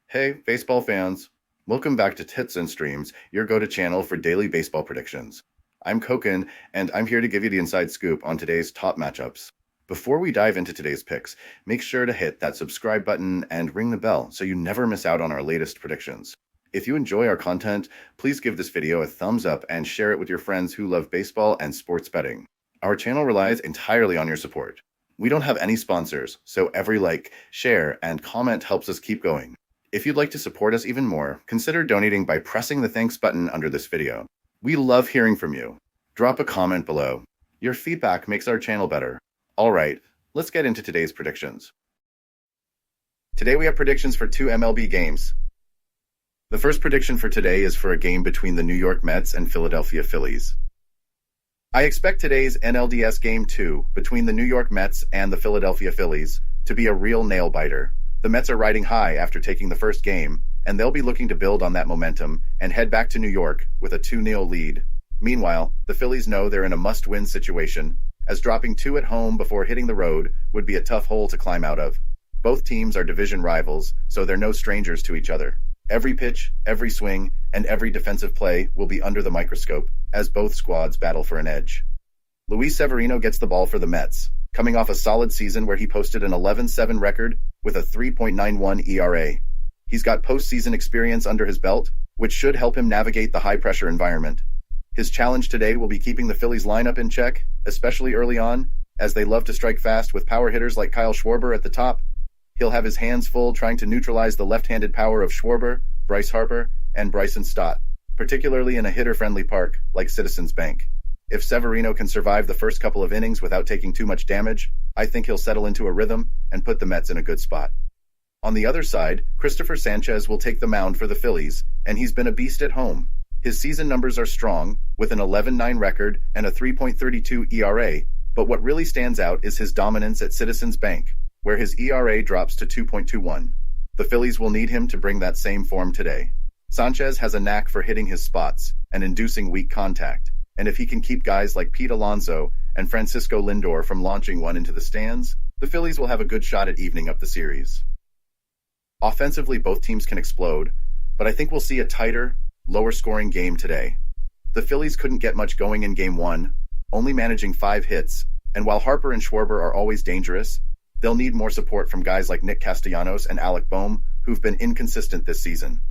Hey, baseball fans. Welcome back to Tits and Streams, your go-to channel for daily baseball predictions. I'm Koken, and I'm here to give you the inside scoop on today's top matchups. Before we dive into today's picks, make sure to hit that subscribe button and ring the bell so you never miss out on our latest predictions. If you enjoy our content, please give this video a thumbs up and share it with your friends who love baseball and sports betting. Our channel relies entirely on your support. We don't have any sponsors, so every like, share, and comment helps us keep going. If you'd like to support us even more, consider donating by pressing the thanks button under this video. We love hearing from you. Drop a comment below. Your feedback makes our channel better. All right, let's get into today's predictions. Today we have predictions for two MLB games. The first prediction for today is for a game between the New York Mets and Philadelphia Phillies. I expect today's NLDS Game 2 between the New York Mets and the Philadelphia Phillies to be a real nail-biter. The Mets are riding high after taking the first game, and they'll be looking to build on that momentum and head back to New York with a 2-0 lead. Meanwhile, the Phillies know they're in a must-win situation, as dropping 2 at home before hitting the road would be a tough hole to climb out of. Both teams are division rivals, so they're no strangers to each other. Every pitch, every swing, and every defensive play will be under the microscope, as both squads battle for an edge. Luis Severino gets the ball for the Mets, coming off a solid season where he posted an 11-7 record with a 3.91 ERA. He's got postseason experience under his belt, which should help him navigate the high-pressure environment. His challenge today will be keeping the Phillies lineup in check, especially early on, as they love to strike fast with power hitters like Kyle Schwarber at the top. He'll have his hands full trying to neutralize the left-handed power of Schwarber, Bryce Harper, and Bryson Stott, particularly in a hitter-friendly park like Citizens Bank. If Severino can survive the first couple of innings without taking too much damage, I think he'll settle into a rhythm and put the Mets in a good spot. On the other side, Christopher Sanchez will take the mound for the Phillies, and he's been a beast at home. His season numbers are strong, with an 11-9 record and a 3.32 ERA, but what really stands out is his dominance at Citizens Bank, where his ERA drops to 2.21. The Phillies will need him to bring that same form today. Sanchez has a knack for hitting his spots and inducing weak contact, and if he can keep guys like Pete Alonso and Francisco Lindor from launching one into the stands, the Phillies will have a good shot at evening up the series. Offensively, both teams can explode, but I think we'll see a tighter, lower-scoring game today. The Phillies couldn't get much going in Game 1, only managing 5 hits, and while Harper and Schwarber are always dangerous, they'll need more support from guys like Nick Castellanos and Alec Boehm, who've been inconsistent this season.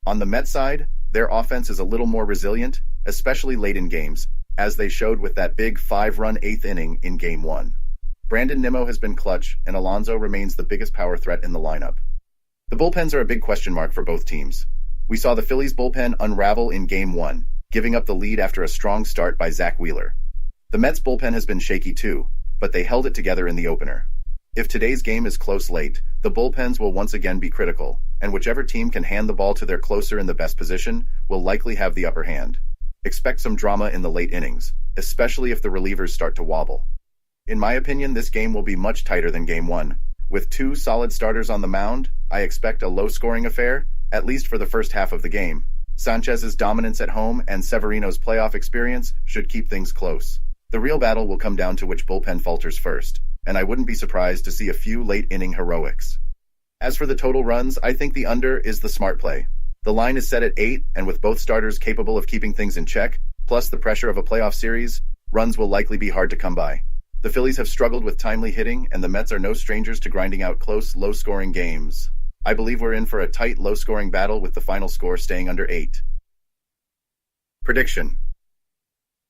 On the Mets side, their offense is a little more resilient, especially late in games, as they showed with that big 5-run 8th inning in Game 1. Brandon Nimmo has been clutch, and Alonso remains the biggest power threat in the lineup. The bullpens are a big question mark for both teams. We saw the Phillies bullpen unravel in Game 1, giving up the lead after a strong start by Zach Wheeler. The Mets bullpen has been shaky too, but they held it together in the opener. If today's game is close late, the bullpens will once again be critical, and whichever team can hand the ball to their closer in the best position will likely have the upper hand. Expect some drama in the late innings, especially if the relievers start to wobble. In my opinion, this game will be much tighter than Game 1. With 2 solid starters on the mound, I expect a low-scoring affair, at least for the first half of the game. Sanchez's dominance at home and Severino's playoff experience should keep things close. The real battle will come down to which bullpen falters first, and I wouldn't be surprised to see a few late-inning heroics. As for the total runs, I think the under is the smart play. The line is set at 8, and with both starters capable of keeping things in check, plus the pressure of a playoff series, runs will likely be hard to come by. The Phillies have struggled with timely hitting, and the Mets are no strangers to grinding out close, low-scoring games. I believe we're in for a tight, low-scoring battle with the final score staying under 8. Prediction.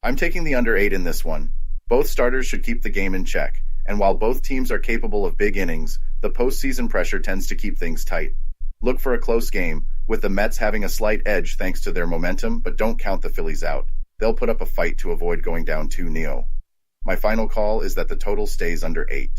I'm taking the under 8 in this one. Both starters should keep the game in check, and while both teams are capable of big innings, the postseason pressure tends to keep things tight. Look for a close game, with the Mets having a slight edge thanks to their momentum, but don't count the Phillies out. They'll put up a fight to avoid going down 2-0. My final call is that the total stays under 8.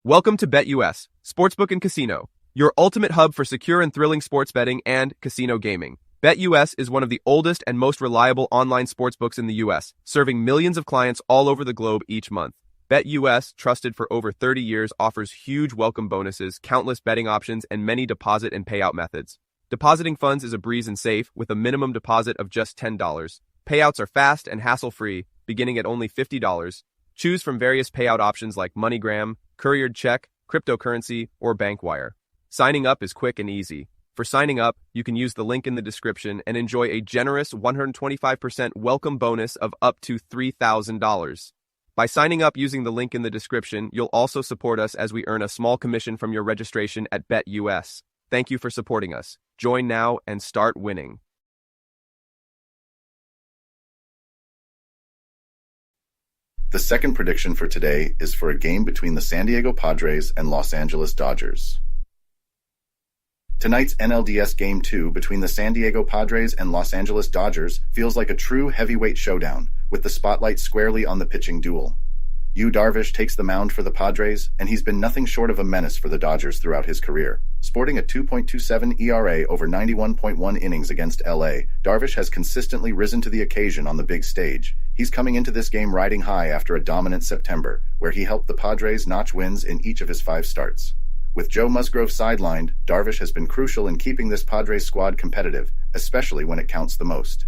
Welcome to BetUS, Sportsbook and Casino, your ultimate hub for secure and thrilling sports betting and casino gaming. BetUS is one of the oldest and most reliable online sportsbooks in the U.S., serving millions of clients all over the globe each month. BetUS, trusted for over 30 years, offers huge welcome bonuses, countless betting options, and many deposit and payout methods. Depositing funds is a breeze and safe, with a minimum deposit of just $10. Payouts are fast and hassle-free, beginning at only $50. Choose from various payout options like MoneyGram, couriered check, cryptocurrency, or bank wire. Signing up is quick and easy. For signing up, you can use the link in the description and enjoy a generous 125% welcome bonus of up to $3,000. By signing up using the link in the description, you'll also support us as we earn a small commission from your registration at BetUS. Thank you for supporting us. Join now and start winning. The second prediction for today is for a game between the San Diego Padres and Los Angeles Dodgers. Tonight's NLDS Game 2 between the San Diego Padres and Los Angeles Dodgers feels like a true heavyweight showdown, with the spotlight squarely on the pitching duel. Yu Darvish takes the mound for the Padres, and he's been nothing short of a menace for the Dodgers throughout his career. Sporting a 2.27 ERA over 91.1 innings against LA, Darvish has consistently risen to the occasion on the big stage. He's coming into this game riding high after a dominant September, where he helped the Padres notch wins in each of his 5 starts. With Joe Musgrove sidelined, Darvish has been crucial in keeping this Padres squad competitive, especially when it counts the most.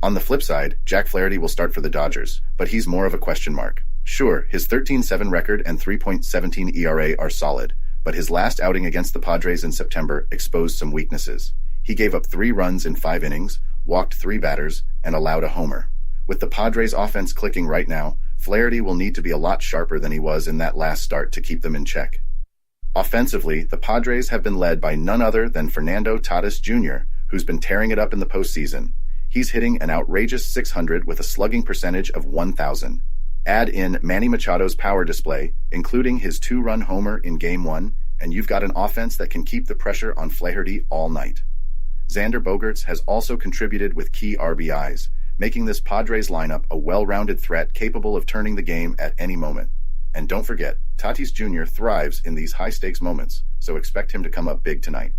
On the flip side, Jack Flaherty will start for the Dodgers, but he's more of a question mark. Sure, his 13-7 record and 3.17 ERA are solid, but his last outing against the Padres in September exposed some weaknesses. He gave up 3 runs in 5 innings, walked 3 batters, and allowed a homer. With the Padres offense clicking right now, Flaherty will need to be a lot sharper than he was in that last start to keep them in check. Offensively, the Padres have been led by none other than Fernando Tatis Jr., who's been tearing it up in the postseason. He's hitting an outrageous .600 with a slugging percentage of 1,000. Add in Manny Machado's power display, including his 2-run homer in Game 1, and you've got an offense that can keep the pressure on Flaherty all night. Xander Bogaerts has also contributed with key RBIs, making this Padres lineup a well-rounded threat capable of turning the game at any moment. And don't forget, Tatis Jr. thrives in these high-stakes moments, so expect him to come up big tonight.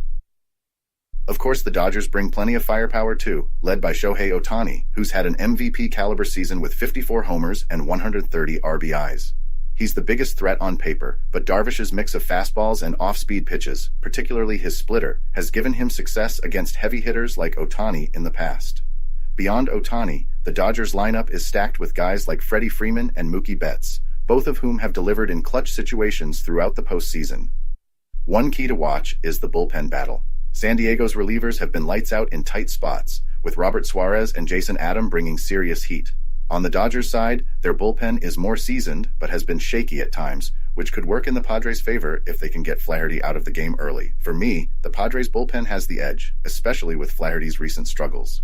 Of course, the Dodgers bring plenty of firepower too, led by Shohei Ohtani, who's had an MVP-caliber season with 54 homers and 130 RBIs. He's the biggest threat on paper, but Darvish's mix of fastballs and off-speed pitches, particularly his splitter, has given him success against heavy hitters like Ohtani in the past. Beyond Ohtani, the Dodgers lineup is stacked with guys like Freddie Freeman and Mookie Betts, both of whom have delivered in clutch situations throughout the postseason. One key to watch is the bullpen battle. San Diego's relievers have been lights out in tight spots, with Robert Suarez and Jason Adam bringing serious heat. On the Dodgers side, their bullpen is more seasoned but has been shaky at times, which could work in the Padres' favor if they can get Flaherty out of the game early. For me, the Padres' bullpen has the edge, especially with Flaherty's recent struggles.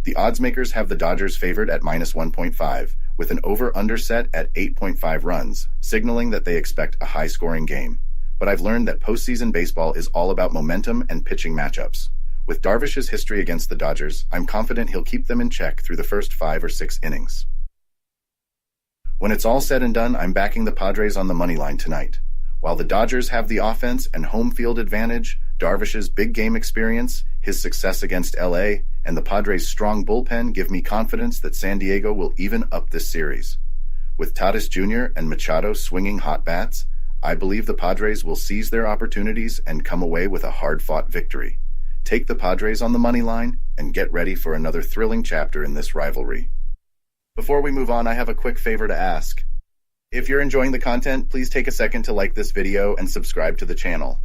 The odds makers have the Dodgers favored at -1.5, with an over-under set at 8.5 runs, signaling that they expect a high-scoring game. But I've learned that postseason baseball is all about momentum and pitching matchups. With Darvish's history against the Dodgers, I'm confident he'll keep them in check through the first 5 or 6 innings. When it's all said and done, I'm backing the Padres on the money line tonight. While the Dodgers have the offense and home field advantage, Darvish's big game experience, his success against LA, and the Padres' strong bullpen give me confidence that San Diego will even up this series. With Tatis Jr. and Machado swinging hot bats, I believe the Padres will seize their opportunities and come away with a hard-fought victory. Take the Padres on the money line and get ready for another thrilling chapter in this rivalry. Before we move on, I have a quick favor to ask. If you're enjoying the content, please take a second to like this video and subscribe to the channel.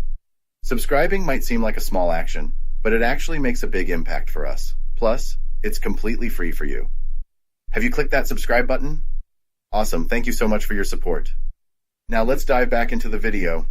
Subscribing might seem like a small action, but it actually makes a big impact for us. Plus, it's completely free for you. Have you clicked that subscribe button? Awesome, thank you so much for your support. Now let's dive back into the video.